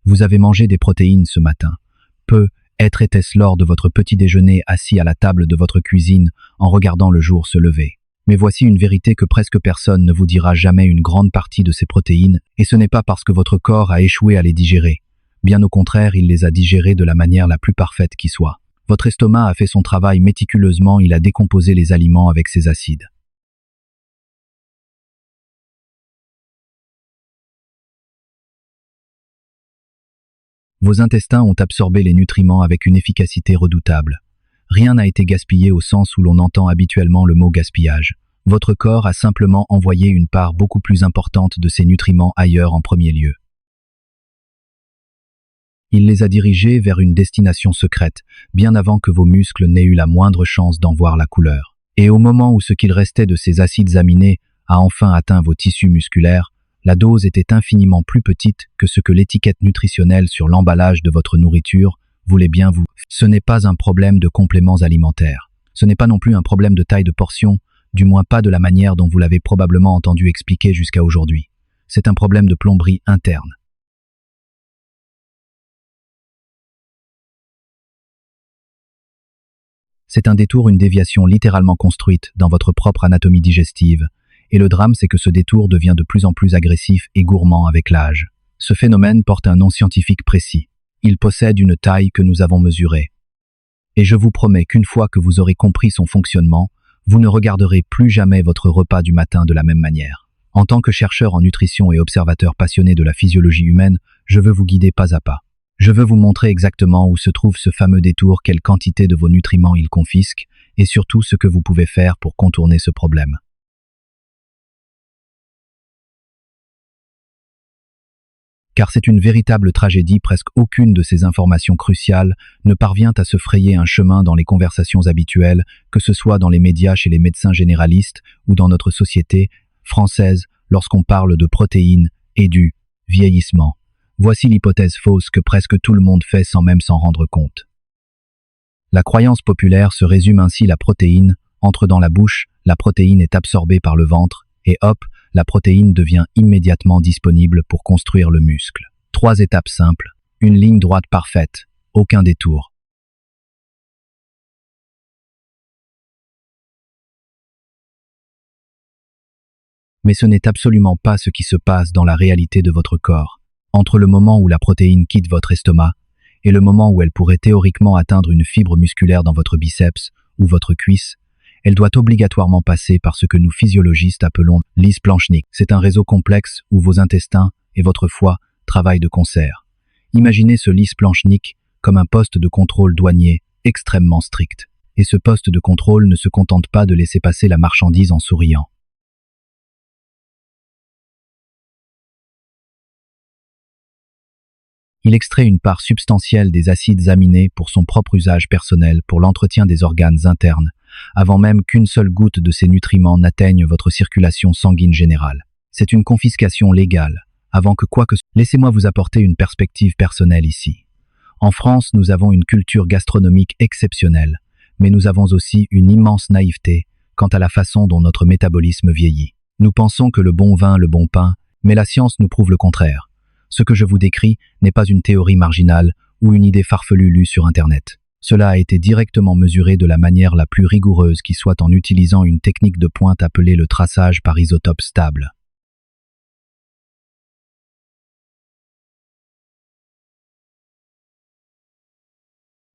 Vous avez mangé des protéines ce matin. Était-ce lors de votre petit déjeuner assis à la table de votre cuisine en regardant le jour se lever. Mais voici une vérité que presque personne ne vous dira jamais: une grande partie de ces protéines, et ce n'est pas parce que votre corps a échoué à les digérer. Bien au contraire, il les a digérées de la manière la plus parfaite qui soit. Votre estomac a fait son travail méticuleusement, il a décomposé les aliments avec ses acides. Vos intestins ont absorbé les nutriments avec une efficacité redoutable. Rien n'a été gaspillé au sens où l'on entend habituellement le mot gaspillage. Votre corps a simplement envoyé une part beaucoup plus importante de ces nutriments ailleurs en premier lieu. Il les a dirigés vers une destination secrète, bien avant que vos muscles n'aient eu la moindre chance d'en voir la couleur. Et au moment où ce qu'il restait de ces acides aminés a enfin atteint vos tissus musculaires, la dose était infiniment plus petite que ce que l'étiquette nutritionnelle sur l'emballage de votre nourriture voulait bien vous. Ce n'est pas un problème de compléments alimentaires. Ce n'est pas non plus un problème de taille de portion, du moins pas de la manière dont vous l'avez probablement entendu expliquer jusqu'à aujourd'hui. C'est un problème de plomberie interne. C'est un détour, une déviation littéralement construite dans votre propre anatomie digestive. Et le drame, c'est que ce détour devient de plus en plus agressif et gourmand avec l'âge. Ce phénomène porte un nom scientifique précis. Il possède une taille que nous avons mesurée. Et je vous promets qu'une fois que vous aurez compris son fonctionnement, vous ne regarderez plus jamais votre repas du matin de la même manière. En tant que chercheur en nutrition et observateur passionné de la physiologie humaine, je veux vous guider pas à pas. Je veux vous montrer exactement où se trouve ce fameux détour, quelle quantité de vos nutriments il confisque, et surtout ce que vous pouvez faire pour contourner ce problème. Car c'est une véritable tragédie, presque aucune de ces informations cruciales ne parvient à se frayer un chemin dans les conversations habituelles, que ce soit dans les médias, chez les médecins généralistes ou dans notre société française lorsqu'on parle de protéines et du vieillissement. Voici l'hypothèse fausse que presque tout le monde fait sans même s'en rendre compte. La croyance populaire se résume ainsi: la protéine entre dans la bouche, la protéine est absorbée par le ventre, et hop, la protéine devient immédiatement disponible pour construire le muscle. 3 étapes simples, une ligne droite parfaite, aucun détour. Mais ce n'est absolument pas ce qui se passe dans la réalité de votre corps. Entre le moment où la protéine quitte votre estomac et le moment où elle pourrait théoriquement atteindre une fibre musculaire dans votre biceps ou votre cuisse, elle doit obligatoirement passer par ce que nous physiologistes appelons lisse planchnique. C'est un réseau complexe où vos intestins et votre foie travaillent de concert. Imaginez ce lisse planchnique comme un poste de contrôle douanier extrêmement strict. Et ce poste de contrôle ne se contente pas de laisser passer la marchandise en souriant. Il extrait une part substantielle des acides aminés pour son propre usage personnel, pour l'entretien des organes internes, avant même qu'une seule goutte de ces nutriments n'atteigne votre circulation sanguine générale. C'est une confiscation légale, avant que quoi que... Laissez-moi vous apporter une perspective personnelle ici. En France, nous avons une culture gastronomique exceptionnelle, mais nous avons aussi une immense naïveté quant à la façon dont notre métabolisme vieillit. Nous pensons que le bon vin, le bon pain, mais la science nous prouve le contraire. Ce que je vous décris n'est pas une théorie marginale ou une idée farfelue lue sur Internet. Cela a été directement mesuré de la manière la plus rigoureuse qui soit en utilisant une technique de pointe appelée le traçage par isotope stable.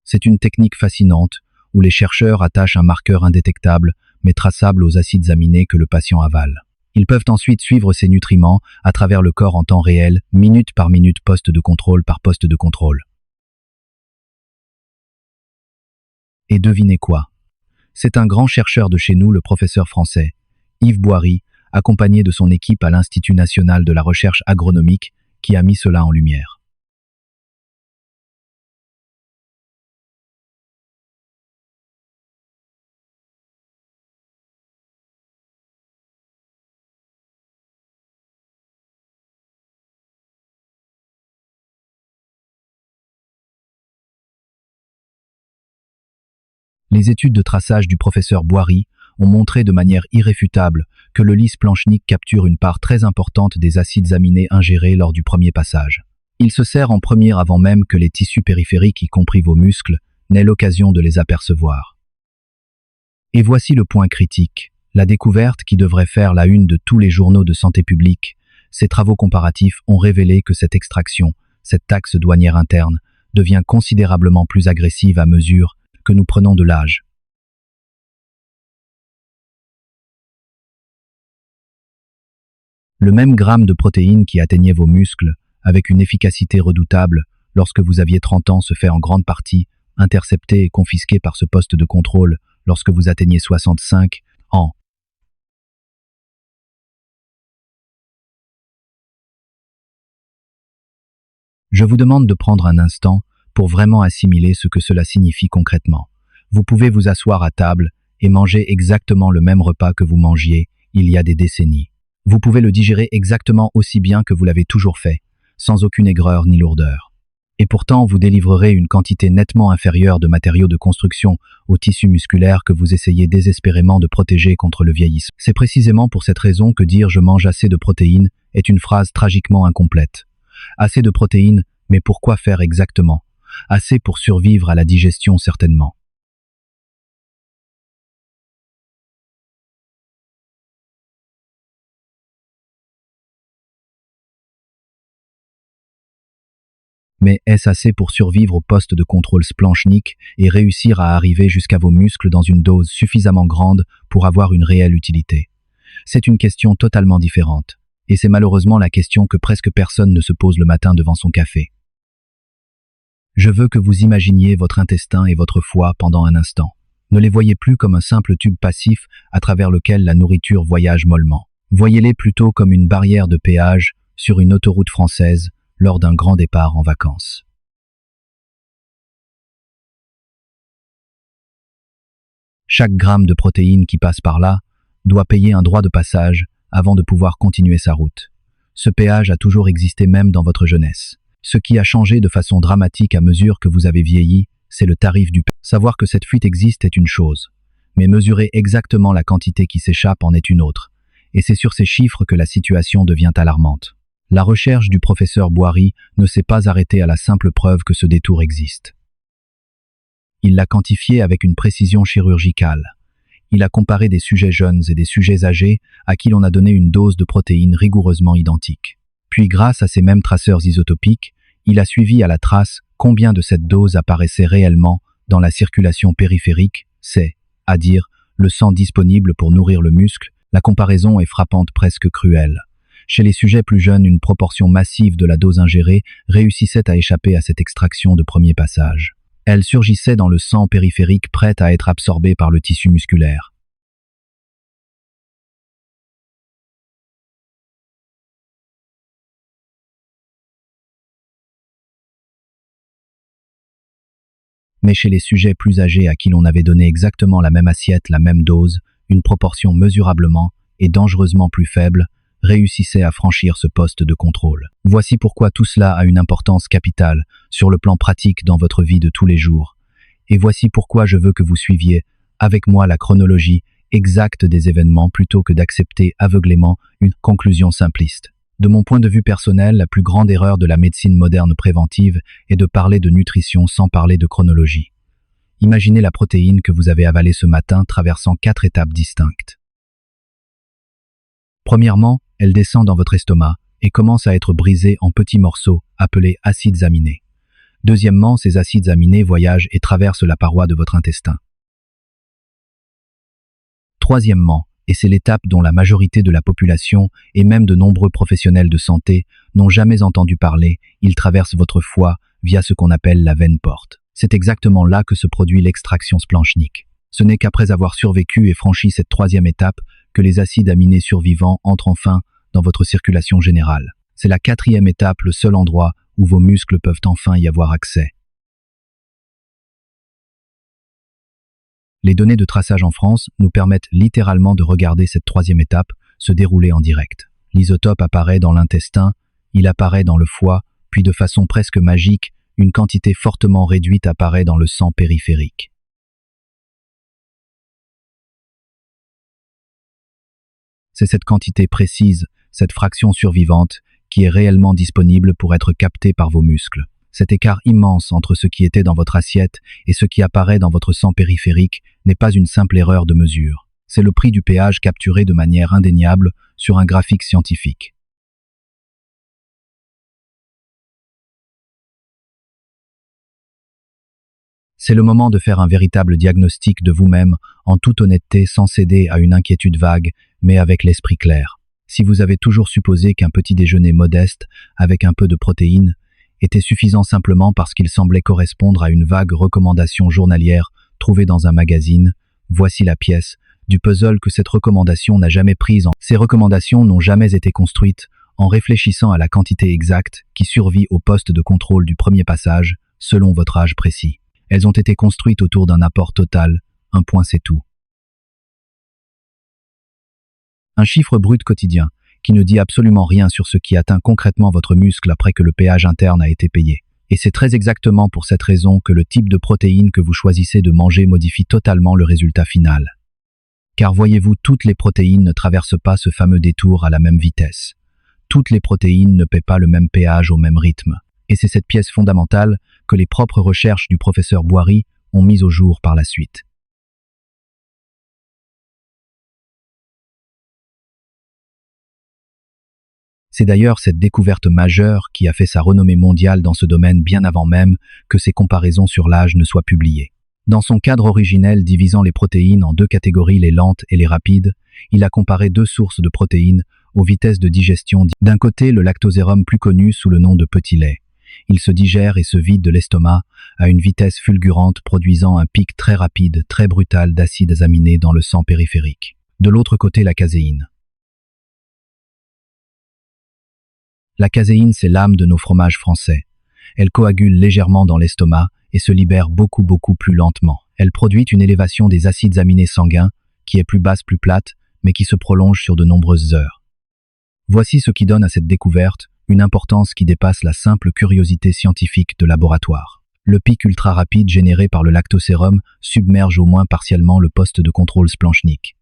C'est une technique fascinante où les chercheurs attachent un marqueur indétectable mais traçable aux acides aminés que le patient avale. Ils peuvent ensuite suivre ces nutriments à travers le corps en temps réel, minute par minute, poste de contrôle par poste de contrôle. Et devinez quoi? C'est un grand chercheur de chez nous, le professeur français Yves Boiry, accompagné de son équipe à l'Institut national de la recherche agronomique, qui a mis cela en lumière. Les études de traçage du professeur Boiry ont montré de manière irréfutable que le lisse planchnique capture une part très importante des acides aminés ingérés lors du premier passage. Il se sert en premier avant même que les tissus périphériques, y compris vos muscles, n'aient l'occasion de les apercevoir. Et voici le point critique, la découverte qui devrait faire la une de tous les journaux de santé publique. Ces travaux comparatifs ont révélé que cette extraction, cette taxe douanière interne, devient considérablement plus agressive à mesure que nous prenons de l'âge. Le même gramme de protéines qui atteignait vos muscles, avec une efficacité redoutable, lorsque vous aviez 30 ans, se fait en grande partie intercepté et confisqué par ce poste de contrôle lorsque vous atteignez 65 ans. Je vous demande de prendre un instant pour vraiment assimiler ce que cela signifie concrètement. Vous pouvez vous asseoir à table et manger exactement le même repas que vous mangiez il y a des décennies. Vous pouvez le digérer exactement aussi bien que vous l'avez toujours fait, sans aucune aigreur ni lourdeur. Et pourtant, vous délivrerez une quantité nettement inférieure de matériaux de construction au tissu musculaire que vous essayez désespérément de protéger contre le vieillissement. C'est précisément pour cette raison que dire « je mange assez de protéines » est une phrase tragiquement incomplète. Assez de protéines, mais pourquoi faire exactement? Assez pour survivre à la digestion certainement. Mais est-ce assez pour survivre au poste de contrôle splanchnique et réussir à arriver jusqu'à vos muscles dans une dose suffisamment grande pour avoir une réelle utilité? C'est une question totalement différente. Et c'est malheureusement la question que presque personne ne se pose le matin devant son café. Je veux que vous imaginiez votre intestin et votre foie pendant un instant. Ne les voyez plus comme un simple tube passif à travers lequel la nourriture voyage mollement. Voyez-les plutôt comme une barrière de péage sur une autoroute française lors d'un grand départ en vacances. Chaque gramme de protéines qui passe par là doit payer un droit de passage avant de pouvoir continuer sa route. Ce péage a toujours existé même dans votre jeunesse. Ce qui a changé de façon dramatique à mesure que vous avez vieilli, c'est le tarif du péage. Savoir que cette fuite existe est une chose, mais mesurer exactement la quantité qui s'échappe en est une autre. Et c'est sur ces chiffres que la situation devient alarmante. La recherche du professeur Boiry ne s'est pas arrêtée à la simple preuve que ce détour existe. Il l'a quantifié avec une précision chirurgicale. Il a comparé des sujets jeunes et des sujets âgés à qui l'on a donné une dose de protéines rigoureusement identique. Puis grâce à ces mêmes traceurs isotopiques, il a suivi à la trace combien de cette dose apparaissait réellement dans la circulation périphérique, c'est-à-dire le sang disponible pour nourrir le muscle. La comparaison est frappante, presque cruelle. Chez les sujets plus jeunes, une proportion massive de la dose ingérée réussissait à échapper à cette extraction de premier passage. Elle surgissait dans le sang périphérique prête à être absorbée par le tissu musculaire. Mais chez les sujets plus âgés à qui l'on avait donné exactement la même assiette, la même dose, une proportion mesurablement et dangereusement plus faible réussissait à franchir ce poste de contrôle. Voici pourquoi tout cela a une importance capitale sur le plan pratique dans votre vie de tous les jours. Et voici pourquoi je veux que vous suiviez avec moi la chronologie exacte des événements plutôt que d'accepter aveuglément une conclusion simpliste. De mon point de vue personnel, la plus grande erreur de la médecine moderne préventive est de parler de nutrition sans parler de chronologie. Imaginez la protéine que vous avez avalée ce matin traversant 4 étapes distinctes. Premièrement, elle descend dans votre estomac et commence à être brisée en petits morceaux appelés acides aminés. Deuxièmement, ces acides aminés voyagent et traversent la paroi de votre intestin. Troisièmement, et c'est l'étape dont la majorité de la population et même de nombreux professionnels de santé n'ont jamais entendu parler, ils traversent votre foie via ce qu'on appelle la veine porte. C'est exactement là que se produit l'extraction splanchnique. Ce n'est qu'après avoir survécu et franchi cette troisième étape que les acides aminés survivants entrent enfin dans votre circulation générale. C'est la quatrième étape, le seul endroit où vos muscles peuvent enfin y avoir accès. Les données de traçage en France nous permettent littéralement de regarder cette troisième étape se dérouler en direct. L'isotope apparaît dans l'intestin, il apparaît dans le foie, puis de façon presque magique, une quantité fortement réduite apparaît dans le sang périphérique. C'est cette quantité précise, cette fraction survivante, qui est réellement disponible pour être capté par vos muscles. Cet écart immense entre ce qui était dans votre assiette et ce qui apparaît dans votre sang périphérique n'est pas une simple erreur de mesure. C'est le prix du pH capturé de manière indéniable sur un graphique scientifique. C'est le moment de faire un véritable diagnostic de vous-même, en toute honnêteté, sans céder à une inquiétude vague, mais avec l'esprit clair. Si vous avez toujours supposé qu'un petit déjeuner modeste, avec un peu de protéines, était suffisant simplement parce qu'il semblait correspondre à une vague recommandation journalière trouvée dans un magazine, voici la pièce du puzzle que cette recommandation n'a jamais prise. Ces recommandations n'ont jamais été construites en réfléchissant à la quantité exacte qui survit au poste de contrôle du premier passage, selon votre âge précis. Elles ont été construites autour d'un apport total, un point c'est tout. Un chiffre brut quotidien, qui ne dit absolument rien sur ce qui atteint concrètement votre muscle après que le pH interne a été payé. Et c'est très exactement pour cette raison que le type de protéines que vous choisissez de manger modifie totalement le résultat final. Car voyez-vous, toutes les protéines ne traversent pas ce fameux détour à la même vitesse. Toutes les protéines ne paient pas le même pH au même rythme. Et c'est cette pièce fondamentale que les propres recherches du professeur Boiry ont mise au jour par la suite. C'est d'ailleurs cette découverte majeure qui a fait sa renommée mondiale dans ce domaine bien avant même que ces comparaisons sur l'âge ne soient publiées. Dans son cadre originel divisant les protéines en deux catégories, les lentes et les rapides, il a comparé deux sources de protéines aux vitesses de digestion. D'un côté, le lactosérum plus connu sous le nom de petit lait. Il se digère et se vide de l'estomac à une vitesse fulgurante, produisant un pic très rapide, très brutal d'acides aminés dans le sang périphérique. De l'autre côté, la caséine. La caséine, c'est l'âme de nos fromages français. Elle coagule légèrement dans l'estomac et se libère beaucoup plus lentement. Elle produit une élévation des acides aminés sanguins qui est plus basse, plus plate, mais qui se prolonge sur de nombreuses heures. Voici ce qui donne à cette découverte une importance qui dépasse la simple curiosité scientifique de laboratoire. Le pic ultra rapide généré par le lactosérum submerge au moins partiellement le poste de contrôle splanchnique.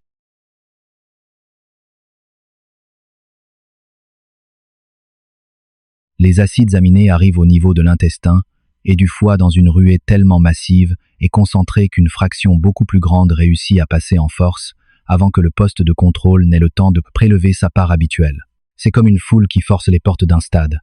Les acides aminés arrivent au niveau de l'intestin et du foie dans une ruée tellement massive et concentrée qu'une fraction beaucoup plus grande réussit à passer en force avant que le poste de contrôle n'ait le temps de prélever sa part habituelle. C'est comme une foule qui force les portes d'un stade.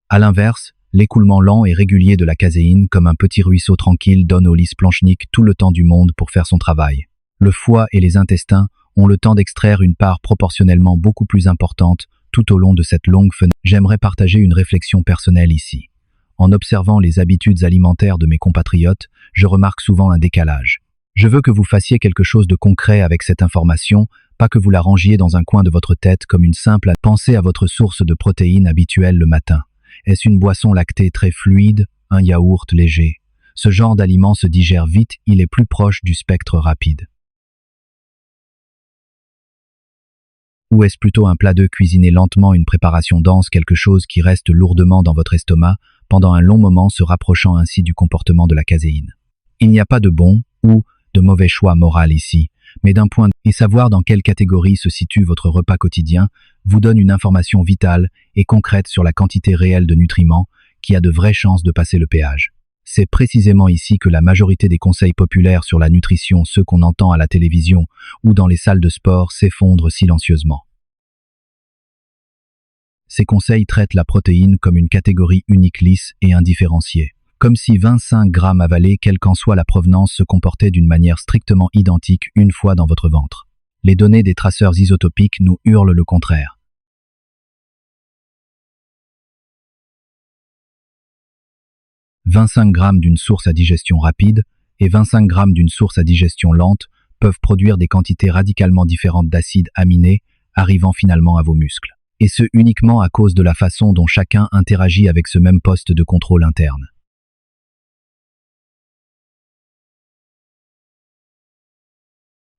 À l'inverse, l'écoulement lent et régulier de la caséine, comme un petit ruisseau tranquille, donne au lit splanchnique tout le temps du monde pour faire son travail. Le foie et les intestins ont le temps d'extraire une part proportionnellement beaucoup plus importante tout au long de cette longue fenêtre. J'aimerais partager une réflexion personnelle ici. En observant les habitudes alimentaires de mes compatriotes, je remarque souvent un décalage. Je veux que vous fassiez quelque chose de concret avec cette information, pas que vous la rangiez dans un coin de votre tête comme une simple. Pensez à votre source de protéines habituelle le matin. Est-ce une boisson lactée très fluide, un yaourt léger? Ce genre d'aliment se digère vite, il est plus proche du spectre rapide. Ou est-ce plutôt un plat d'œufs cuisiné lentement, une préparation dense, quelque chose qui reste lourdement dans votre estomac pendant un long moment, se rapprochant ainsi du comportement de la caséine? Il n'y a pas de bon ou de mauvais choix moral ici, mais d'un point de vue, et savoir dans quelle catégorie se situe votre repas quotidien vous donne une information vitale et concrète sur la quantité réelle de nutriments qui a de vraies chances de passer le péage. C'est précisément ici que la majorité des conseils populaires sur la nutrition, ceux qu'on entend à la télévision ou dans les salles de sport, s'effondrent silencieusement. Ces conseils traitent la protéine comme une catégorie unique, lisse et indifférenciée. Comme si 25 grammes avalés, quelle qu'en soit la provenance, se comportaient d'une manière strictement identique une fois dans votre ventre. Les données des traceurs isotopiques nous hurlent le contraire. « 25 grammes d'une source à digestion rapide et 25 grammes d'une source à digestion lente peuvent produire des quantités radicalement différentes d'acides aminés, arrivant finalement à vos muscles. Et ce uniquement à cause de la façon dont chacun interagit avec ce même poste de contrôle interne.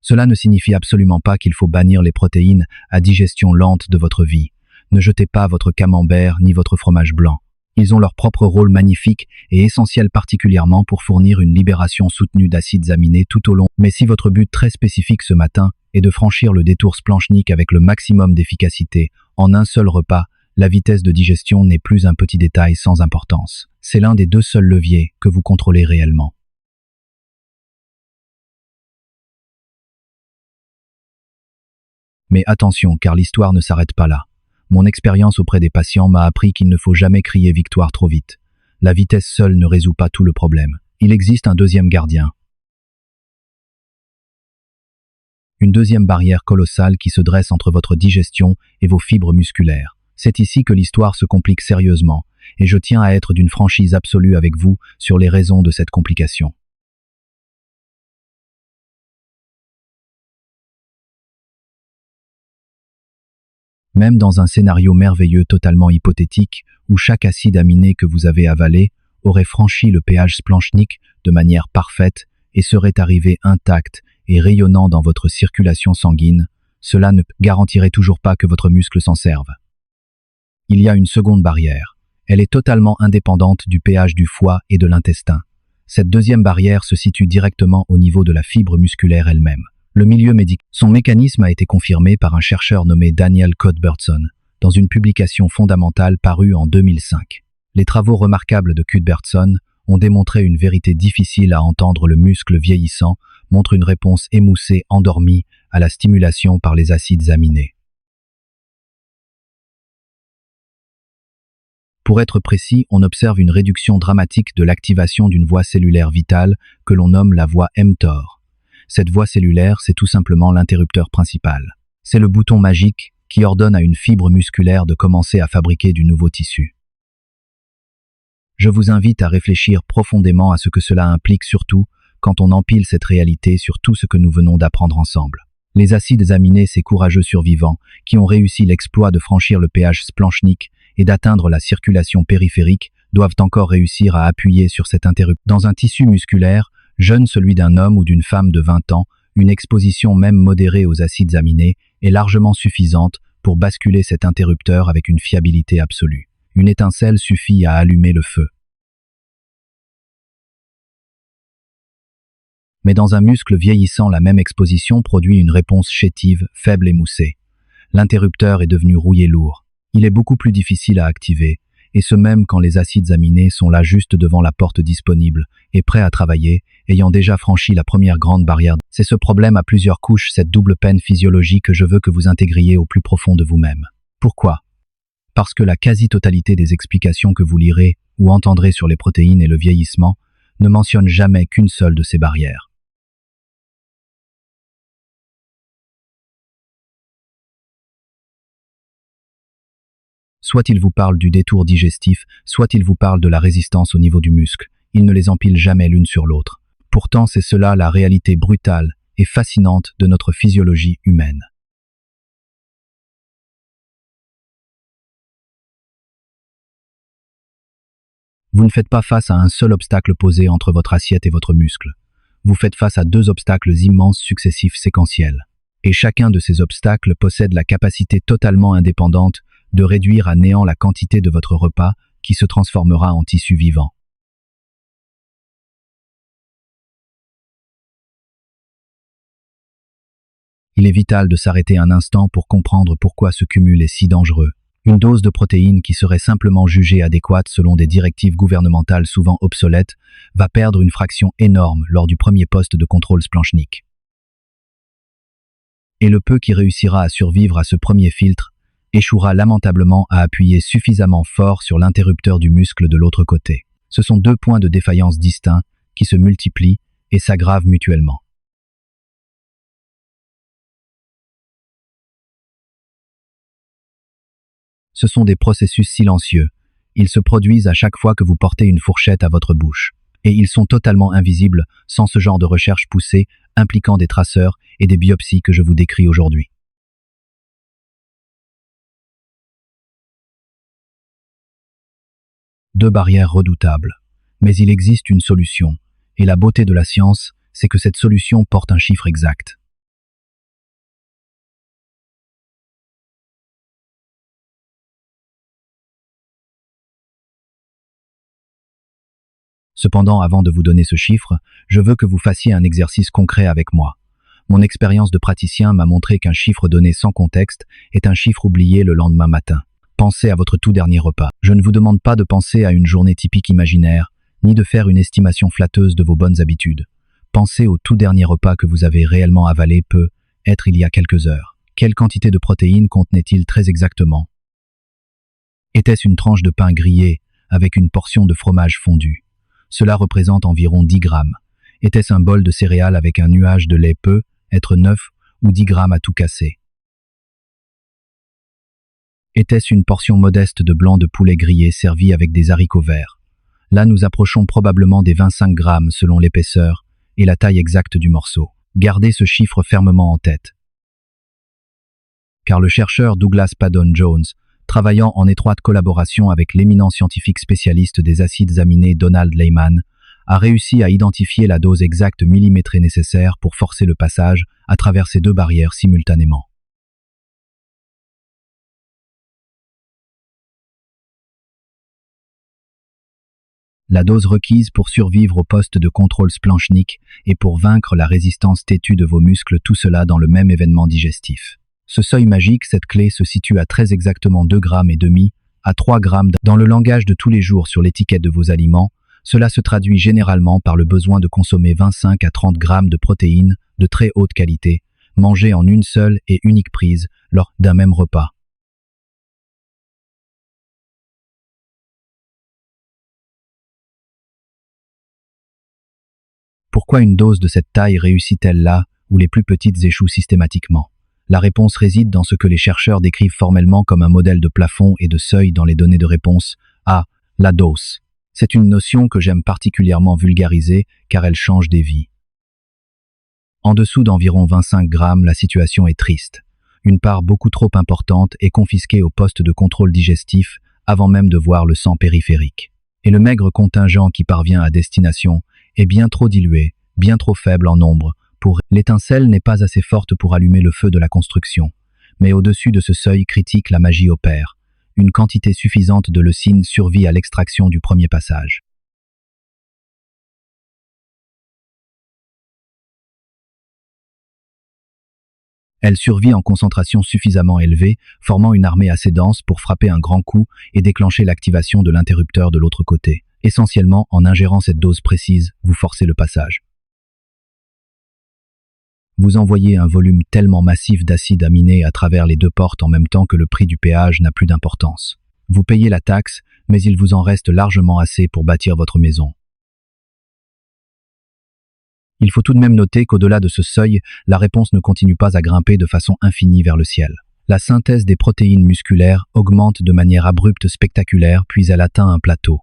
Cela ne signifie absolument pas qu'il faut bannir les protéines à digestion lente de votre vie. Ne jetez pas votre camembert ni votre fromage blanc. Ils ont leur propre rôle magnifique et essentiel, particulièrement pour fournir une libération soutenue d'acides aminés tout au long. Mais si votre but très spécifique ce matin est de franchir le détour splanchnique avec le maximum d'efficacité en un seul repas, La vitesse de digestion n'est plus un petit détail sans importance. C'est l'un des deux seuls leviers que vous contrôlez réellement. Mais attention, car l'histoire ne s'arrête pas là. Mon expérience auprès des patients m'a appris qu'il ne faut jamais crier victoire trop vite. La vitesse seule ne résout pas tout le problème. Il existe un deuxième gardien. Une deuxième barrière colossale qui se dresse entre votre digestion et vos fibres musculaires. C'est ici que l'histoire se complique sérieusement, et je tiens à être d'une franchise absolue avec vous sur les raisons de cette complication. Même dans un scénario merveilleux totalement hypothétique, où chaque acide aminé que vous avez avalé aurait franchi le péage splanchnique de manière parfaite et serait arrivé intact et rayonnant dans votre circulation sanguine, cela ne garantirait toujours pas que votre muscle s'en serve. Il y a une seconde barrière. Elle est totalement indépendante du pH du foie et de l'intestin. Cette deuxième barrière se situe directement au niveau de la fibre musculaire elle-même. Le milieu médical. Son mécanisme a été confirmé par un chercheur nommé Daniel Cuthbertson dans une publication fondamentale parue en 2005. Les travaux remarquables de Cuthbertson ont démontré une vérité difficile à entendre: le muscle vieillissant montre une réponse émoussée, endormie à la stimulation par les acides aminés. Pour être précis, on observe une réduction dramatique de l'activation d'une voie cellulaire vitale que l'on nomme la voie mTOR. Cette voie cellulaire, c'est tout simplement l'interrupteur principal. C'est le bouton magique qui ordonne à une fibre musculaire de commencer à fabriquer du nouveau tissu. Je vous invite à réfléchir profondément à ce que cela implique, surtout quand on empile cette réalité sur tout ce que nous venons d'apprendre ensemble. Les acides aminés, ces courageux survivants qui ont réussi l'exploit de franchir le péage splanchnique et d'atteindre la circulation périphérique, doivent encore réussir à appuyer sur cet interrupteur. Dans un tissu musculaire, jeune celui d'un homme ou d'une femme de 20 ans, une exposition même modérée aux acides aminés est largement suffisante pour basculer cet interrupteur avec une fiabilité absolue. Une étincelle suffit à allumer le feu. Mais dans un muscle vieillissant, la même exposition produit une réponse chétive, faible et moussée. L'interrupteur est devenu rouillé lourd. Il est beaucoup plus difficile à activer, et ce même quand les acides aminés sont là juste devant la porte disponible et prêts à travailler, ayant déjà franchi la première grande barrière. C'est ce problème à plusieurs couches, cette double peine physiologique que je veux que vous intégriez au plus profond de vous-même. Pourquoi ? Parce que la quasi-totalité des explications que vous lirez ou entendrez sur les protéines et le vieillissement ne mentionne jamais qu'une seule de ces barrières. Soit il vous parle du détour digestif, soit il vous parle de la résistance au niveau du muscle. Il ne les empile jamais l'une sur l'autre. Pourtant, c'est cela la réalité brutale et fascinante de notre physiologie humaine. Vous ne faites pas face à un seul obstacle posé entre votre assiette et votre muscle. Vous faites face à deux obstacles immenses successifs séquentiels. Et chacun de ces obstacles possède la capacité totalement indépendante de réduire à néant la quantité de votre repas qui se transformera en tissu vivant. Il est vital de s'arrêter un instant pour comprendre pourquoi ce cumul est si dangereux. Une dose de protéines qui serait simplement jugée adéquate selon des directives gouvernementales souvent obsolètes va perdre une fraction énorme lors du premier poste de contrôle splanchnique. Et le peu qui réussira à survivre à ce premier filtre échouera lamentablement à appuyer suffisamment fort sur l'interrupteur du muscle de l'autre côté. Ce sont deux points de défaillance distincts qui se multiplient et s'aggravent mutuellement. Ce sont des processus silencieux. Ils se produisent à chaque fois que vous portez une fourchette à votre bouche. Et ils sont totalement invisibles sans ce genre de recherche poussée impliquant des traceurs et des biopsies que je vous décris aujourd'hui. Deux barrières redoutables. Mais il existe une solution. Et la beauté de la science, c'est que cette solution porte un chiffre exact. Cependant, avant de vous donner ce chiffre, je veux que vous fassiez un exercice concret avec moi. Mon expérience de praticien m'a montré qu'un chiffre donné sans contexte est un chiffre oublié le lendemain matin. Pensez à votre tout dernier repas. Je ne vous demande pas de penser à une journée typique imaginaire, ni de faire une estimation flatteuse de vos bonnes habitudes. Pensez au tout dernier repas que vous avez réellement avalé peut être il y a quelques heures. Quelle quantité de protéines contenait-il très exactement? Était-ce une tranche de pain grillé avec une portion de fromage fondu? Cela représente environ 10 grammes. Était-ce un bol de céréales avec un nuage de lait peut être 9 ou 10 grammes à tout casser? Était-ce une portion modeste de blanc de poulet grillé servi avec des haricots verts? Là, nous approchons probablement des 25 grammes selon l'épaisseur et la taille exacte du morceau. Gardez ce chiffre fermement en tête. Car le chercheur Douglas Paddon Jones, travaillant en étroite collaboration avec l'éminent scientifique spécialiste des acides aminés Donald Lehman, a réussi à identifier la dose exacte millimétrée nécessaire pour forcer le passage à travers ces deux barrières simultanément. La dose requise pour survivre au poste de contrôle splanchnique et pour vaincre la résistance têtue de vos muscles, tout cela dans le même événement digestif. Ce seuil magique, cette clé, se situe à très exactement 2,5 grammes à 3 grammes. Dans le langage de tous les jours sur l'étiquette de vos aliments, cela se traduit généralement par le besoin de consommer 25 à 30 grammes de protéines de très haute qualité, mangées en une seule et unique prise lors d'un même repas. Pourquoi une dose de cette taille réussit-elle là où les plus petites échouent systématiquement? La réponse réside dans ce que les chercheurs décrivent formellement comme un modèle de plafond et de seuil dans les données de réponse à la dose. C'est une notion que j'aime particulièrement vulgariser car elle change des vies. En dessous d'environ 25 grammes, la situation est triste. Une part beaucoup trop importante est confisquée au poste de contrôle digestif avant même de voir le sang périphérique. Et le maigre contingent qui parvient à destination est bien trop dilué, bien trop faible en nombre. L'étincelle n'est pas assez forte pour allumer le feu de la construction. Mais au-dessus de ce seuil critique, la magie opère. Une quantité suffisante de leucine survit à l'extraction du premier passage. Elle survit en concentration suffisamment élevée, formant une armée assez dense pour frapper un grand coup et déclencher l'activation de l'interrupteur de l'autre côté. Essentiellement, en ingérant cette dose précise, vous forcez le passage. Vous envoyez un volume tellement massif d'acides aminés à travers les deux portes en même temps que le prix du péage n'a plus d'importance. Vous payez la taxe, mais il vous en reste largement assez pour bâtir votre maison. Il faut tout de même noter qu'au-delà de ce seuil, la réponse ne continue pas à grimper de façon infinie vers le ciel. La synthèse des protéines musculaires augmente de manière abrupte spectaculaire, puis elle atteint un plateau.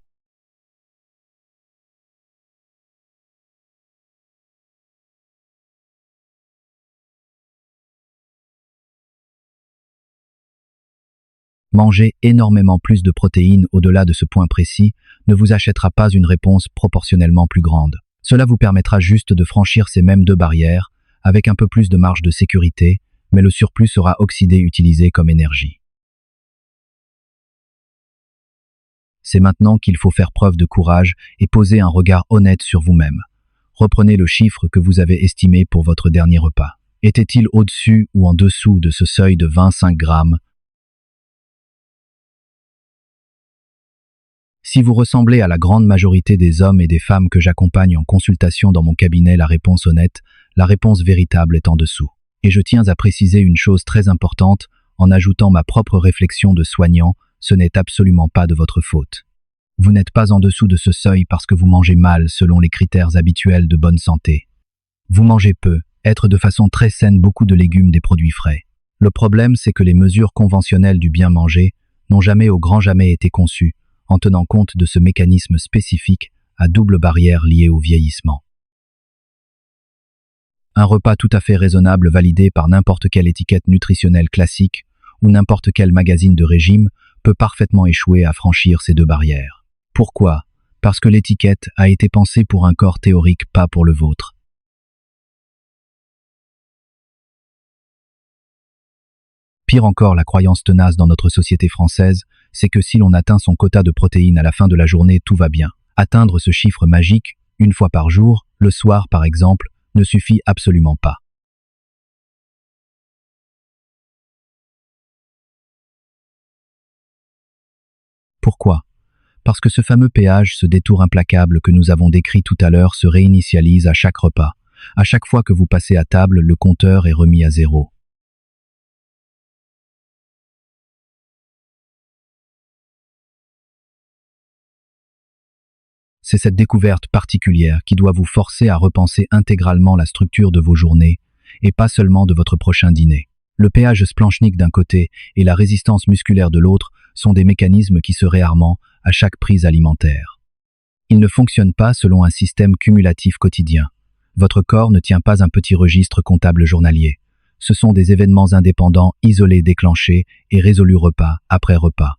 Manger énormément plus de protéines au-delà de ce point précis ne vous achètera pas une réponse proportionnellement plus grande. Cela vous permettra juste de franchir ces mêmes deux barrières, avec un peu plus de marge de sécurité, mais le surplus sera oxydé utilisé comme énergie. C'est maintenant qu'il faut faire preuve de courage et poser un regard honnête sur vous-même. Reprenez le chiffre que vous avez estimé pour votre dernier repas. Était-il au-dessus ou en dessous de ce seuil de 25 grammes? Si vous ressemblez à la grande majorité des hommes et des femmes que j'accompagne en consultation dans mon cabinet, la réponse honnête, la réponse véritable est en dessous. Et je tiens à préciser une chose très importante, en ajoutant ma propre réflexion de soignant, ce n'est absolument pas de votre faute. Vous n'êtes pas en dessous de ce seuil parce que vous mangez mal selon les critères habituels de bonne santé. Vous mangez peu, être de façon très saine beaucoup de légumes, des produits frais. Le problème, c'est que les mesures conventionnelles du bien manger n'ont jamais au grand jamais été conçues en tenant compte de ce mécanisme spécifique à double barrière lié au vieillissement. Un repas tout à fait raisonnable validé par n'importe quelle étiquette nutritionnelle classique ou n'importe quel magazine de régime peut parfaitement échouer à franchir ces deux barrières. Pourquoi? Parce que l'étiquette a été pensée pour un corps théorique, pas pour le vôtre. Pire encore, la croyance tenace dans notre société française, c'est que si l'on atteint son quota de protéines à la fin de la journée, tout va bien. Atteindre ce chiffre magique, une fois par jour, le soir par exemple, ne suffit absolument pas. Pourquoi? Parce que ce fameux péage, ce détour implacable que nous avons décrit tout à l'heure se réinitialise à chaque repas. À chaque fois que vous passez à table, le compteur est remis à zéro. C'est cette découverte particulière qui doit vous forcer à repenser intégralement la structure de vos journées, et pas seulement de votre prochain dîner. Le péage splanchnique d'un côté et la résistance musculaire de l'autre sont des mécanismes qui se réarment à chaque prise alimentaire. Ils ne fonctionnent pas selon un système cumulatif quotidien. Votre corps ne tient pas un petit registre comptable journalier. Ce sont des événements indépendants, isolés, déclenchés et résolus repas après repas.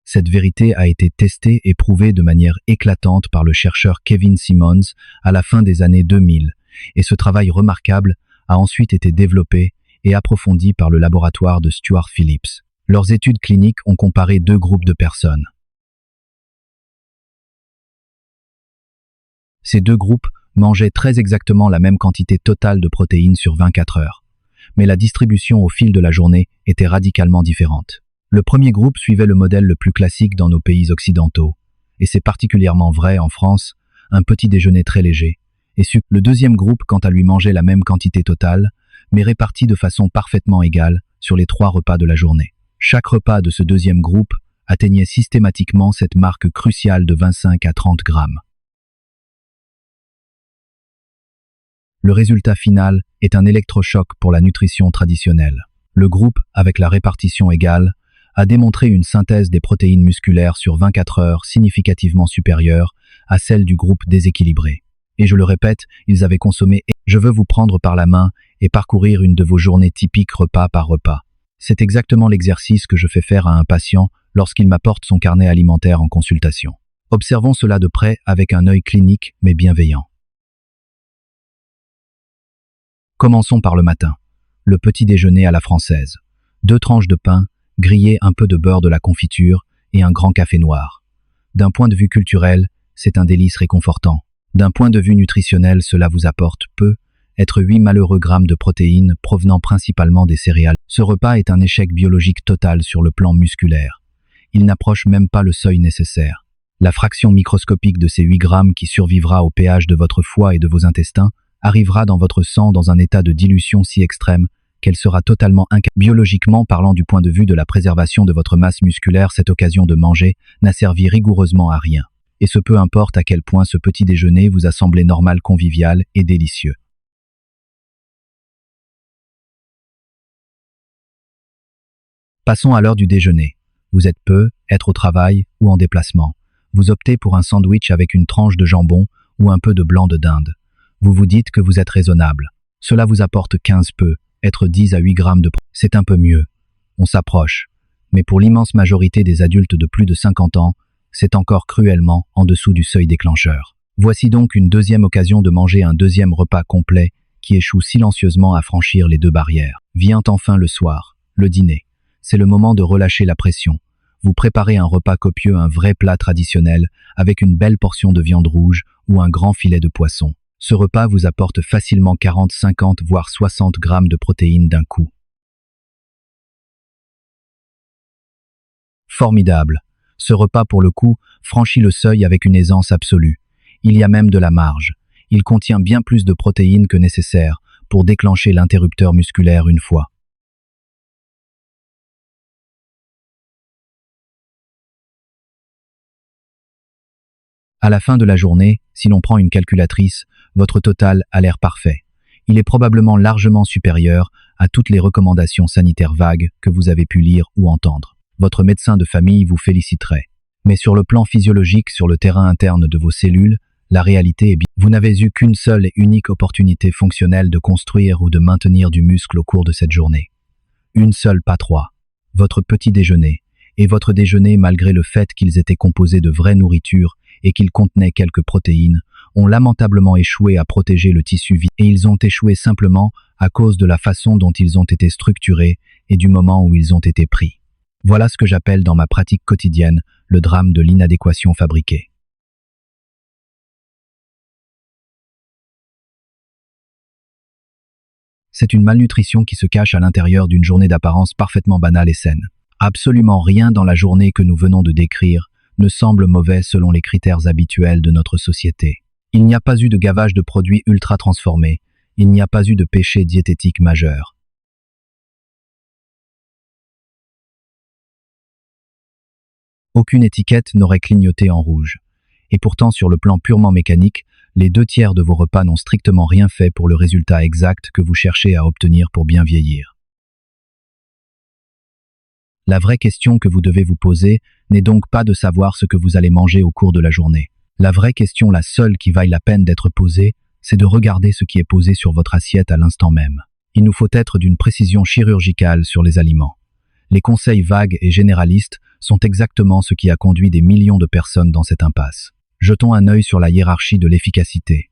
Cette vérité a été testée et prouvée de manière éclatante par le chercheur Kevin Simmons à la fin des années 2000, et ce travail remarquable a ensuite été développé et approfondi par le laboratoire de Stuart Phillips. Leurs études cliniques ont comparé deux groupes de personnes. Ces deux groupes mangeaient très exactement la même quantité totale de protéines sur 24 heures, mais la distribution au fil de la journée était radicalement différente. Le premier groupe suivait le modèle le plus classique dans nos pays occidentaux, et c'est particulièrement vrai en France, un petit déjeuner très léger, et le deuxième groupe, quant à lui, mangeait la même quantité totale, mais répartie de façon parfaitement égale sur les 3 repas de la journée. Chaque repas de ce deuxième groupe atteignait systématiquement cette marque cruciale de 25 à 30 grammes. Le résultat final est un électrochoc pour la nutrition traditionnelle. Le groupe, avec la répartition égale, a démontré une synthèse des protéines musculaires sur 24 heures significativement supérieure à celle du groupe déséquilibré. Et je le répète, ils avaient consommé. Je veux vous prendre par la main et parcourir une de vos journées typiques repas par repas. C'est exactement l'exercice que je fais faire à un patient lorsqu'il m'apporte son carnet alimentaire en consultation. Observons cela de près avec un œil clinique mais bienveillant. Commençons par le matin. Le petit déjeuner à la française. 2 tranches de pain, grillé, un peu de beurre, de la confiture et un grand café noir. D'un point de vue culturel, c'est un délice réconfortant. D'un point de vue nutritionnel, cela vous apporte peu, être 8 malheureux grammes de protéines provenant principalement des céréales. Ce repas est un échec biologique total sur le plan musculaire. Il n'approche même pas le seuil nécessaire. La fraction microscopique de ces 8 grammes qui survivra au pH de votre foie et de vos intestins arrivera dans votre sang dans un état de dilution si extrême qu'elle sera totalement incapable. Biologiquement parlant, du point de vue de la préservation de votre masse musculaire, cette occasion de manger n'a servi rigoureusement à rien. Et ce peu importe à quel point ce petit déjeuner vous a semblé normal, convivial et délicieux. Passons à l'heure du déjeuner. Vous êtes peu, être au travail ou en déplacement. Vous optez pour un sandwich avec une tranche de jambon ou un peu de blanc de dinde. Vous vous dites que vous êtes raisonnable. Cela vous apporte 15 peu, être 10 à 8 grammes de protéines. C'est un peu mieux. On s'approche. Mais pour l'immense majorité des adultes de plus de 50 ans, c'est encore cruellement en dessous du seuil déclencheur. Voici donc une deuxième occasion de manger un deuxième repas complet qui échoue silencieusement à franchir les 2 barrières. Vient enfin le soir, le dîner. C'est le moment de relâcher la pression. Vous préparez un repas copieux, un vrai plat traditionnel, avec une belle portion de viande rouge ou un grand filet de poisson. Ce repas vous apporte facilement 40, 50, voire 60 grammes de protéines d'un coup. Formidable. Ce repas, pour le coup, franchit le seuil avec une aisance absolue. Il y a même de la marge. Il contient bien plus de protéines que nécessaire pour déclencher l'interrupteur musculaire une fois. À la fin de la journée, si l'on prend une calculatrice, votre total a l'air parfait. Il est probablement largement supérieur à toutes les recommandations sanitaires vagues que vous avez pu lire ou entendre. Votre médecin de famille vous féliciterait. Mais sur le plan physiologique, sur le terrain interne de vos cellules, la réalité est bien. Vous n'avez eu qu'une seule et unique opportunité fonctionnelle de construire ou de maintenir du muscle au cours de cette journée. Une seule, pas 3. Votre petit déjeuner. Et votre déjeuner, malgré le fait qu'ils étaient composés de vraie nourriture et qu'ils contenaient quelques protéines, ont lamentablement échoué à protéger le tissu vital. Et ils ont échoué simplement à cause de la façon dont ils ont été structurés et du moment où ils ont été pris. Voilà ce que j'appelle dans ma pratique quotidienne le drame de l'inadéquation fabriquée. C'est une malnutrition qui se cache à l'intérieur d'une journée d'apparence parfaitement banale et saine. Absolument rien dans la journée que nous venons de décrire ne semble mauvais selon les critères habituels de notre société. Il n'y a pas eu de gavage de produits ultra transformés, il n'y a pas eu de péché diététique majeur. Aucune étiquette n'aurait clignoté en rouge. Et pourtant, sur le plan purement mécanique, les 2/3 de vos repas n'ont strictement rien fait pour le résultat exact que vous cherchez à obtenir pour bien vieillir. La vraie question que vous devez vous poser n'est donc pas de savoir ce que vous allez manger au cours de la journée. La vraie question, la seule qui vaille la peine d'être posée, c'est de regarder ce qui est posé sur votre assiette à l'instant même. Il nous faut être d'une précision chirurgicale sur les aliments. Les conseils vagues et généralistes sont exactement ce qui a conduit des millions de personnes dans cette impasse. Jetons un œil sur la hiérarchie de l'efficacité.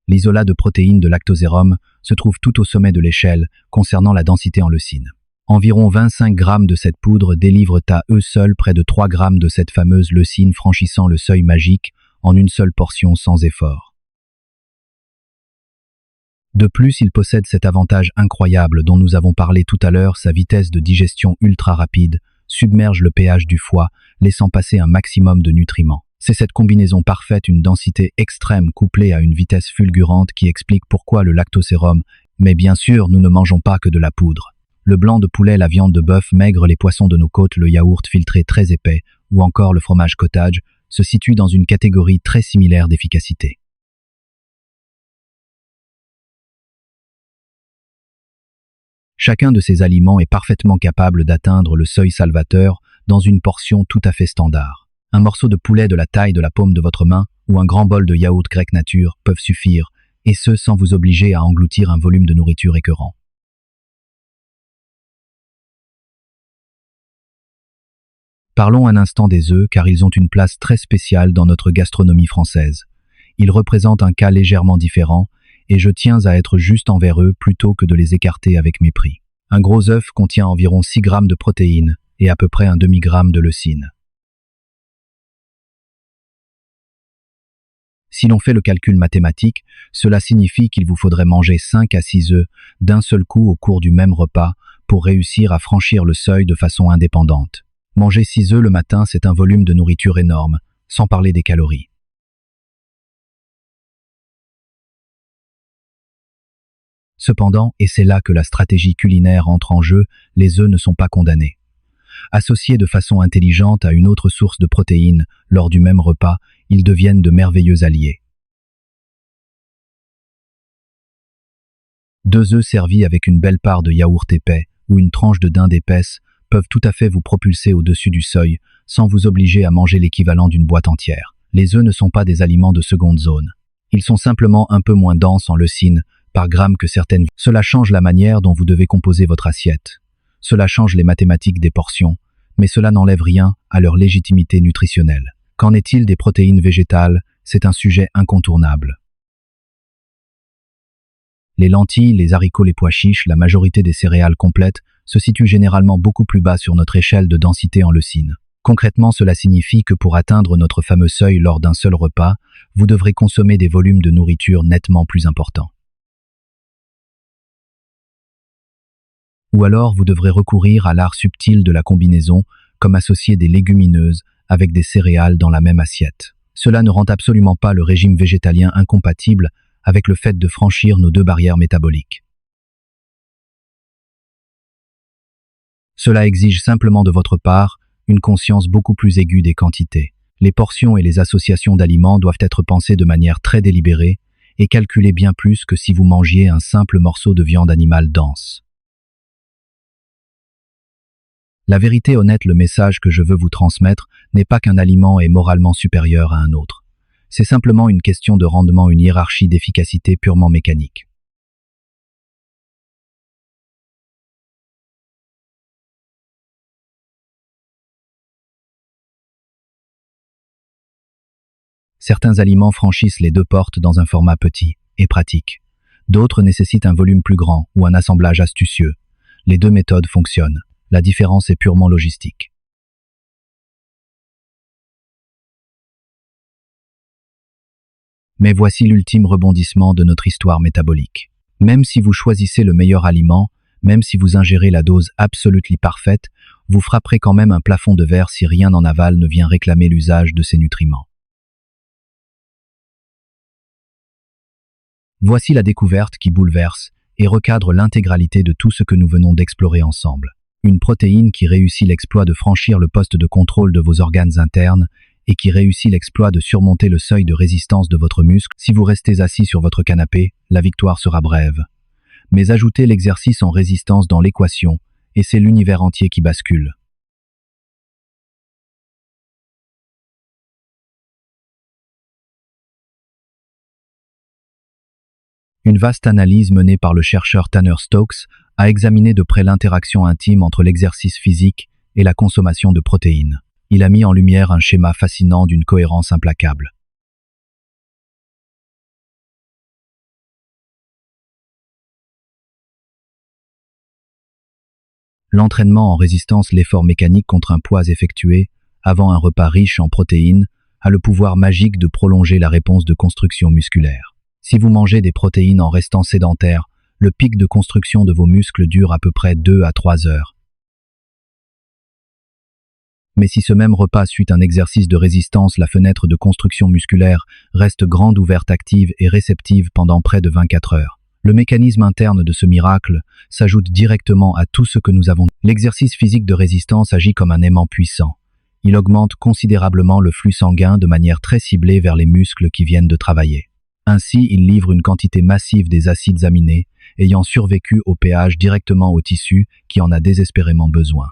L'isolat de protéines de lactosérum se trouve tout au sommet de l'échelle concernant la densité en leucine. Environ 25 grammes de cette poudre délivrent à eux seuls près de 3 grammes de cette fameuse leucine franchissant le seuil magique en une seule portion sans effort. De plus, il possède cet avantage incroyable dont nous avons parlé tout à l'heure, sa vitesse de digestion ultra rapide submerge le pH du foie, laissant passer un maximum de nutriments. C'est cette combinaison parfaite, une densité extrême couplée à une vitesse fulgurante qui explique pourquoi le lactosérum. Mais bien sûr, nous ne mangeons pas que de la poudre. Le blanc de poulet, la viande de bœuf maigre, les poissons de nos côtes, le yaourt filtré très épais ou encore le fromage cottage se situent dans une catégorie très similaire d'efficacité. Chacun de ces aliments est parfaitement capable d'atteindre le seuil salvateur dans une portion tout à fait standard. Un morceau de poulet de la taille de la paume de votre main ou un grand bol de yaourt grec nature peuvent suffire, et ce sans vous obliger à engloutir un volume de nourriture écœurant. Parlons un instant des œufs car ils ont une place très spéciale dans notre gastronomie française. Ils représentent un cas légèrement différent et je tiens à être juste envers eux plutôt que de les écarter avec mépris. Un gros œuf contient environ 6 grammes de protéines et à peu près un demi-gramme de leucine. Si l'on fait le calcul mathématique, cela signifie qu'il vous faudrait manger 5 à 6 œufs d'un seul coup au cours du même repas pour réussir à franchir le seuil de façon indépendante. Manger 6 œufs le matin, c'est un volume de nourriture énorme, sans parler des calories. Cependant, et c'est là que la stratégie culinaire entre en jeu, les œufs ne sont pas condamnés. Associés de façon intelligente à une autre source de protéines lors du même repas, ils deviennent de merveilleux alliés. 2 œufs servis avec une belle part de yaourt épais ou une tranche de dinde épaisse peuvent tout à fait vous propulser au-dessus du seuil sans vous obliger à manger l'équivalent d'une boîte entière. Les œufs ne sont pas des aliments de seconde zone. Ils sont simplement un peu moins denses en leucine par gramme que certaines. Cela change la manière dont vous devez composer votre assiette. Cela change les mathématiques des portions, mais cela n'enlève rien à leur légitimité nutritionnelle. Qu'en est-il des protéines végétales? C'est un sujet incontournable. Les lentilles, les haricots, les pois chiches, la majorité des céréales complètes se situent généralement beaucoup plus bas sur notre échelle de densité en leucine. Concrètement, cela signifie que pour atteindre notre fameux seuil lors d'un seul repas, vous devrez consommer des volumes de nourriture nettement plus importants. Ou alors vous devrez recourir à l'art subtil de la combinaison, comme associer des légumineuses avec des céréales dans la même assiette. Cela ne rend absolument pas le régime végétalien incompatible avec le fait de franchir nos 2 barrières métaboliques. Cela exige simplement de votre part une conscience beaucoup plus aiguë des quantités. Les portions et les associations d'aliments doivent être pensées de manière très délibérée et calculées bien plus que si vous mangiez un simple morceau de viande animale dense. La vérité honnête, le message que je veux vous transmettre n'est pas qu'un aliment est moralement supérieur à un autre. C'est simplement une question de rendement, une hiérarchie d'efficacité purement mécanique. Certains aliments franchissent les 2 portes dans un format petit et pratique. D'autres nécessitent un volume plus grand ou un assemblage astucieux. Les 2 méthodes fonctionnent. La différence est purement logistique. Mais voici l'ultime rebondissement de notre histoire métabolique. Même si vous choisissez le meilleur aliment, même si vous ingérez la dose absolument parfaite, vous frapperez quand même un plafond de verre si rien en aval ne vient réclamer l'usage de ces nutriments. Voici la découverte qui bouleverse et recadre l'intégralité de tout ce que nous venons d'explorer ensemble. Une protéine qui réussit l'exploit de franchir le poste de contrôle de vos organes internes et qui réussit l'exploit de surmonter le seuil de résistance de votre muscle. Si vous restez assis sur votre canapé, la victoire sera brève. Mais ajoutez l'exercice en résistance dans l'équation et c'est l'univers entier qui bascule. Une vaste analyse menée par le chercheur Tanner Stokes a examiné de près l'interaction intime entre l'exercice physique et la consommation de protéines. Il a mis en lumière un schéma fascinant d'une cohérence implacable. L'entraînement en résistance, l'effort mécanique contre un poids effectué avant un repas riche en protéines, a le pouvoir magique de prolonger la réponse de construction musculaire. Si vous mangez des protéines en restant sédentaire, le pic de construction de vos muscles dure à peu près 2 à 3 heures. Mais si ce même repas suit un exercice de résistance, la fenêtre de construction musculaire reste grande, ouverte, active et réceptive pendant près de 24 heures. Le mécanisme interne de ce miracle s'ajoute directement à tout ce que nous avons. L'exercice physique de résistance agit comme un aimant puissant. Il augmente considérablement le flux sanguin de manière très ciblée vers les muscles qui viennent de travailler. Ainsi, il livre une quantité massive des acides aminés, ayant survécu au pH directement au tissu qui en a désespérément besoin.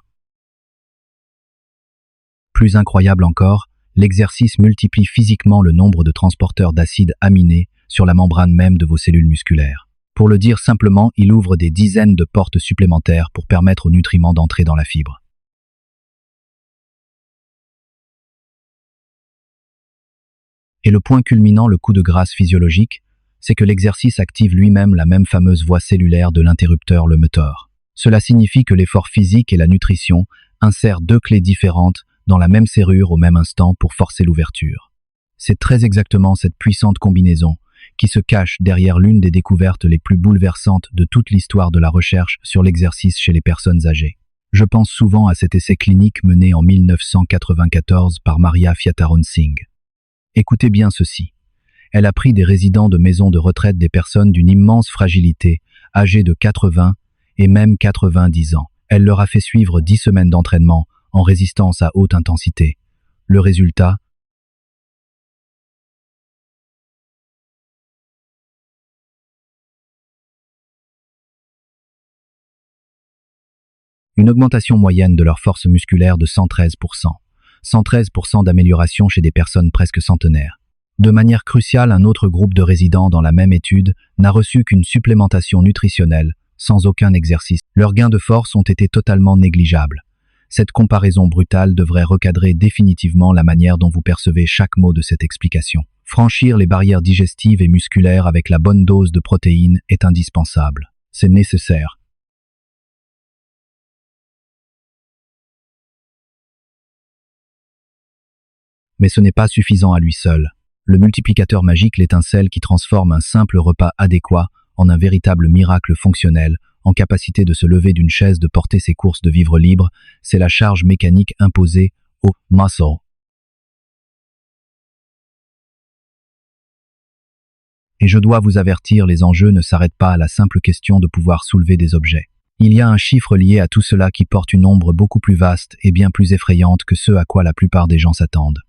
Plus incroyable encore, l'exercice multiplie physiquement le nombre de transporteurs d'acides aminés sur la membrane même de vos cellules musculaires. Pour le dire simplement, il ouvre des dizaines de portes supplémentaires pour permettre aux nutriments d'entrer dans la fibre. Et le point culminant, le coup de grâce physiologique, c'est que l'exercice active lui-même la même fameuse voie cellulaire de l'interrupteur, le moteur. Cela signifie que l'effort physique et la nutrition insèrent deux clés différentes dans la même serrure au même instant pour forcer l'ouverture. C'est très exactement cette puissante combinaison qui se cache derrière l'une des découvertes les plus bouleversantes de toute l'histoire de la recherche sur l'exercice chez les personnes âgées. Je pense souvent à cet essai clinique mené en 1994 par Maria Fiataron-Singh. Écoutez bien ceci. Elle a pris des résidents de maisons de retraite, des personnes d'une immense fragilité, âgées de 80 et même 90 ans. Elle leur a fait suivre 10 semaines d'entraînement en résistance à haute intensité. Le résultat ? Une augmentation moyenne de leur force musculaire de 113%. 113% d'amélioration chez des personnes presque centenaires. De manière cruciale, un autre groupe de résidents dans la même étude n'a reçu qu'une supplémentation nutritionnelle, sans aucun exercice. Leurs gains de force ont été totalement négligeables. Cette comparaison brutale devrait recadrer définitivement la manière dont vous percevez chaque mot de cette explication. Franchir les barrières digestives et musculaires avec la bonne dose de protéines est indispensable. C'est nécessaire. Mais ce n'est pas suffisant à lui seul. Le multiplicateur magique, l'étincelle qui transforme un simple repas adéquat en un véritable miracle fonctionnel, en capacité de se lever d'une chaise, de porter ses courses, de vivre libre, c'est la charge mécanique imposée au muscle. Et je dois vous avertir, les enjeux ne s'arrêtent pas à la simple question de pouvoir soulever des objets. Il y a un chiffre lié à tout cela qui porte une ombre beaucoup plus vaste et bien plus effrayante que ce à quoi la plupart des gens s'attendent.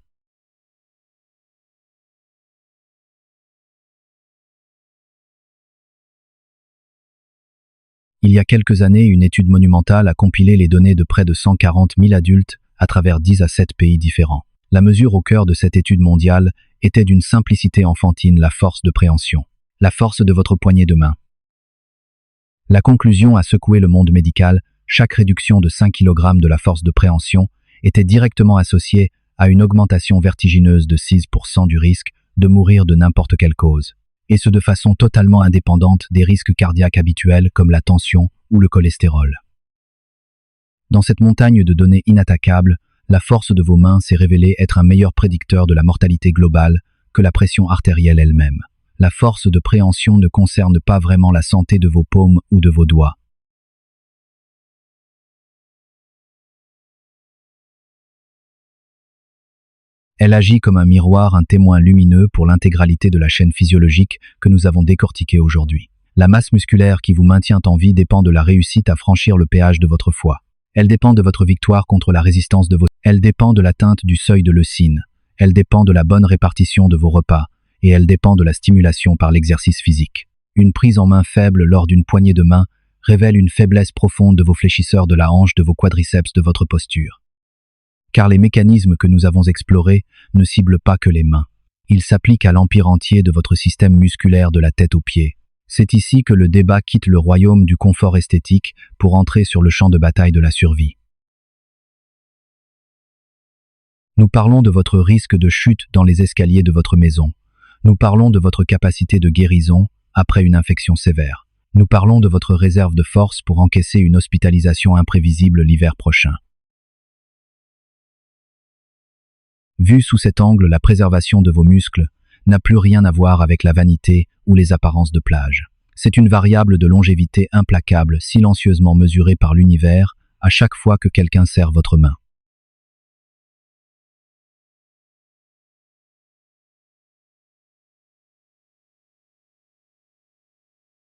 Il y a quelques années, une étude monumentale a compilé les données de près de 140 000 adultes à travers 10 à 7 pays différents. La mesure au cœur de cette étude mondiale était d'une simplicité enfantine, la force de préhension, la force de votre poignée de main. La conclusion a secoué le monde médical. Chaque réduction de 5 kg de la force de préhension était directement associée à une augmentation vertigineuse de 6% du risque de mourir de n'importe quelle cause, et ce de façon totalement indépendante des risques cardiaques habituels comme la tension ou le cholestérol. Dans cette montagne de données inattaquables, la force de vos mains s'est révélée être un meilleur prédicteur de la mortalité globale que la pression artérielle elle-même. La force de préhension ne concerne pas vraiment la santé de vos paumes ou de vos doigts. Elle agit comme un miroir, un témoin lumineux pour l'intégralité de la chaîne physiologique que nous avons décortiquée aujourd'hui. La masse musculaire qui vous maintient en vie dépend de la réussite à franchir le péage de votre foie. Elle dépend de votre victoire contre la résistance de vos... Elle dépend de l'atteinte du seuil de leucine. Elle dépend de la bonne répartition de vos repas. Et elle dépend de la stimulation par l'exercice physique. Une prise en main faible lors d'une poignée de main révèle une faiblesse profonde de vos fléchisseurs de la hanche, de vos quadriceps, de votre posture. Car les mécanismes que nous avons explorés ne ciblent pas que les mains. Ils s'appliquent à l'empire entier de votre système musculaire de la tête aux pieds. C'est ici que le débat quitte le royaume du confort esthétique pour entrer sur le champ de bataille de la survie. Nous parlons de votre risque de chute dans les escaliers de votre maison. Nous parlons de votre capacité de guérison après une infection sévère. Nous parlons de votre réserve de force pour encaisser une hospitalisation imprévisible l'hiver prochain. Vue sous cet angle, la préservation de vos muscles n'a plus rien à voir avec la vanité ou les apparences de plage. C'est une variable de longévité implacable, silencieusement mesurée par l'univers à chaque fois que quelqu'un serre votre main.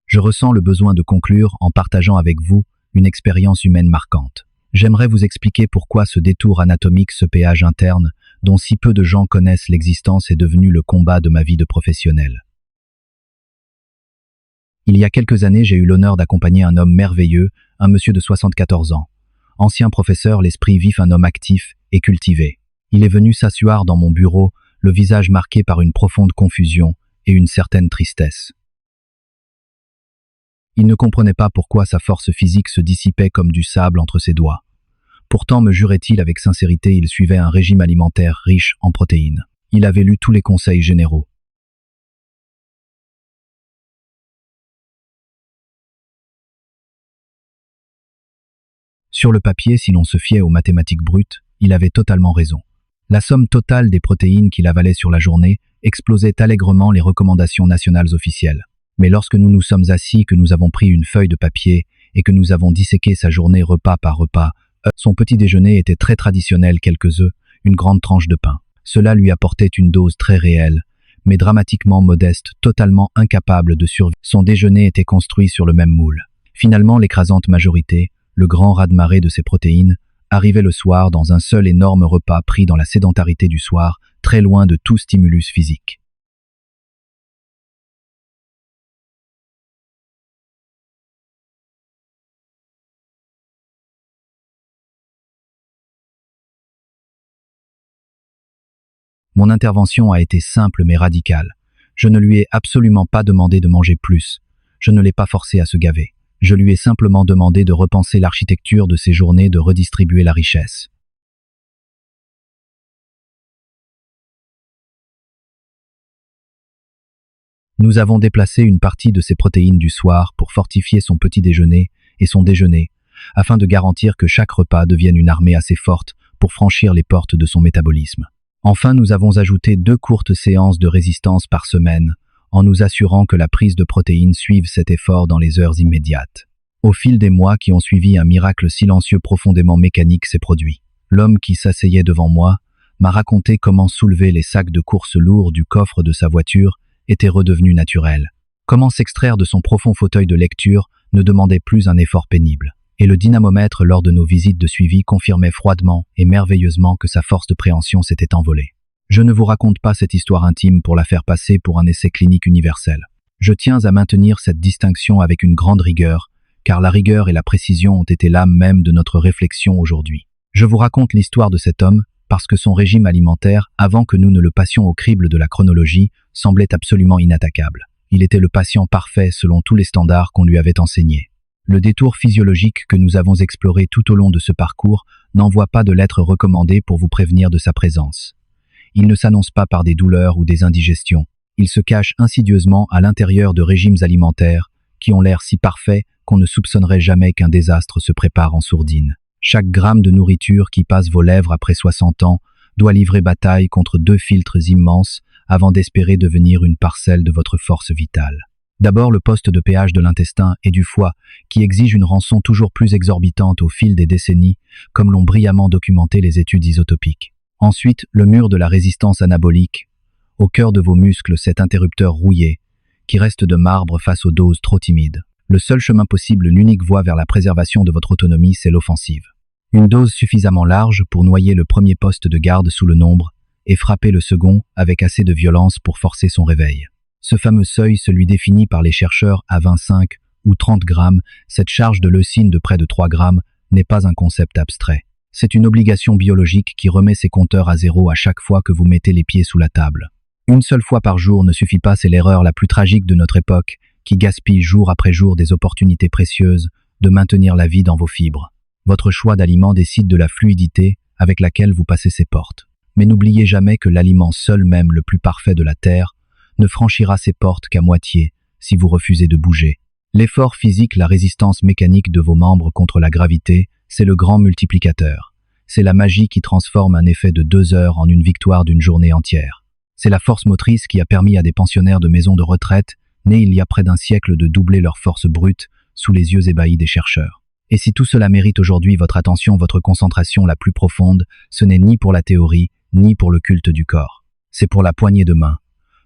Je ressens le besoin de conclure en partageant avec vous une expérience humaine marquante. J'aimerais vous expliquer pourquoi ce détour anatomique, ce péage interne, dont si peu de gens connaissent l'existence, est devenu le combat de ma vie de professionnel. Il y a quelques années, j'ai eu l'honneur d'accompagner un homme merveilleux, un monsieur de 74 ans. Ancien professeur, l'esprit vif, un homme actif et cultivé. Il est venu s'asseoir dans mon bureau, le visage marqué par une profonde confusion et une certaine tristesse. Il ne comprenait pas pourquoi sa force physique se dissipait comme du sable entre ses doigts. Pourtant, me jurait-il avec sincérité, il suivait un régime alimentaire riche en protéines. Il avait lu tous les conseils généraux. Sur le papier, si l'on se fiait aux mathématiques brutes, il avait totalement raison. La somme totale des protéines qu'il avalait sur la journée explosait allègrement les recommandations nationales officielles. Mais lorsque nous nous sommes assis, que nous avons pris une feuille de papier et que nous avons disséqué sa journée repas par repas, son petit déjeuner était très traditionnel, quelques œufs, une grande tranche de pain. Cela lui apportait une dose très réelle, mais dramatiquement modeste, totalement incapable de survivre. Son déjeuner était construit sur le même moule. Finalement, l'écrasante majorité, le grand raz-de-marée de ses protéines, arrivait le soir dans un seul énorme repas pris dans la sédentarité du soir, très loin de tout stimulus physique. Mon intervention a été simple mais radicale. Je ne lui ai absolument pas demandé de manger plus. Je ne l'ai pas forcé à se gaver. Je lui ai simplement demandé de repenser l'architecture de ses journées, de redistribuer la richesse. Nous avons déplacé une partie de ses protéines du soir pour fortifier son petit déjeuner et son déjeuner, afin de garantir que chaque repas devienne une armée assez forte pour franchir les portes de son métabolisme. Enfin, nous avons ajouté 2 courtes séances de résistance par semaine, en nous assurant que la prise de protéines suive cet effort dans les heures immédiates. Au fil des mois qui ont suivi, un miracle silencieux profondément mécanique s'est produit. L'homme qui s'asseyait devant moi m'a raconté comment soulever les sacs de course lourds du coffre de sa voiture était redevenu naturel. Comment s'extraire de son profond fauteuil de lecture ne demandait plus un effort pénible. Et le dynamomètre lors de nos visites de suivi confirmait froidement et merveilleusement que sa force de préhension s'était envolée. Je ne vous raconte pas cette histoire intime pour la faire passer pour un essai clinique universel. Je tiens à maintenir cette distinction avec une grande rigueur, car la rigueur et la précision ont été l'âme même de notre réflexion aujourd'hui. Je vous raconte l'histoire de cet homme parce que son régime alimentaire, avant que nous ne le passions au crible de la chronologie, semblait absolument inattaquable. Il était le patient parfait selon tous les standards qu'on lui avait enseignés. Le détour physiologique que nous avons exploré tout au long de ce parcours n'envoie pas de lettre recommandée pour vous prévenir de sa présence. Il ne s'annonce pas par des douleurs ou des indigestions. Il se cache insidieusement à l'intérieur de régimes alimentaires qui ont l'air si parfaits qu'on ne soupçonnerait jamais qu'un désastre se prépare en sourdine. Chaque gramme de nourriture qui passe vos lèvres après 60 ans doit livrer bataille contre 2 filtres immenses avant d'espérer devenir une parcelle de votre force vitale. D'abord le poste de pH de l'intestin et du foie, qui exige une rançon toujours plus exorbitante au fil des décennies, comme l'ont brillamment documenté les études isotopiques. Ensuite, le mur de la résistance anabolique, au cœur de vos muscles cet interrupteur rouillé, qui reste de marbre face aux doses trop timides. Le seul chemin possible, l'unique voie vers la préservation de votre autonomie, c'est l'offensive. Une dose suffisamment large pour noyer le premier poste de garde sous le nombre et frapper le second avec assez de violence pour forcer son réveil. Ce fameux seuil, celui défini par les chercheurs à 25 ou 30 grammes, cette charge de leucine de près de 3 grammes n'est pas un concept abstrait. C'est une obligation biologique qui remet ses compteurs à zéro à chaque fois que vous mettez les pieds sous la table. Une seule fois par jour ne suffit pas, c'est l'erreur la plus tragique de notre époque, qui gaspille jour après jour des opportunités précieuses de maintenir la vie dans vos fibres. Votre choix d'aliment décide de la fluidité avec laquelle vous passez ces portes. Mais n'oubliez jamais que l'aliment seul, même le plus parfait de la terre, ne franchira ces portes qu'à moitié si vous refusez de bouger. L'effort physique, la résistance mécanique de vos membres contre la gravité, c'est le grand multiplicateur. C'est la magie qui transforme un effet de 2 heures en une victoire d'une journée entière. C'est la force motrice qui a permis à des pensionnaires de maisons de retraite, nés il y a près d'un siècle, de doubler leur force brute sous les yeux ébahis des chercheurs. Et si tout cela mérite aujourd'hui votre attention, votre concentration la plus profonde, ce n'est ni pour la théorie, ni pour le culte du corps. C'est pour la poignée de main.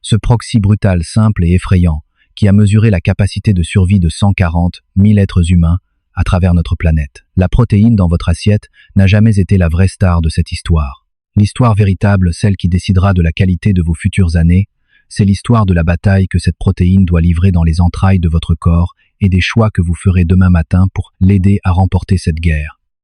Ce proxy brutal, simple et effrayant, qui a mesuré la capacité de survie de 140 000 êtres humains à travers notre planète. La protéine dans votre assiette n'a jamais été la vraie star de cette histoire. L'histoire véritable, celle qui décidera de la qualité de vos futures années, c'est l'histoire de la bataille que cette protéine doit livrer dans les entrailles de votre corps et des choix que vous ferez demain matin pour l'aider à remporter cette guerre.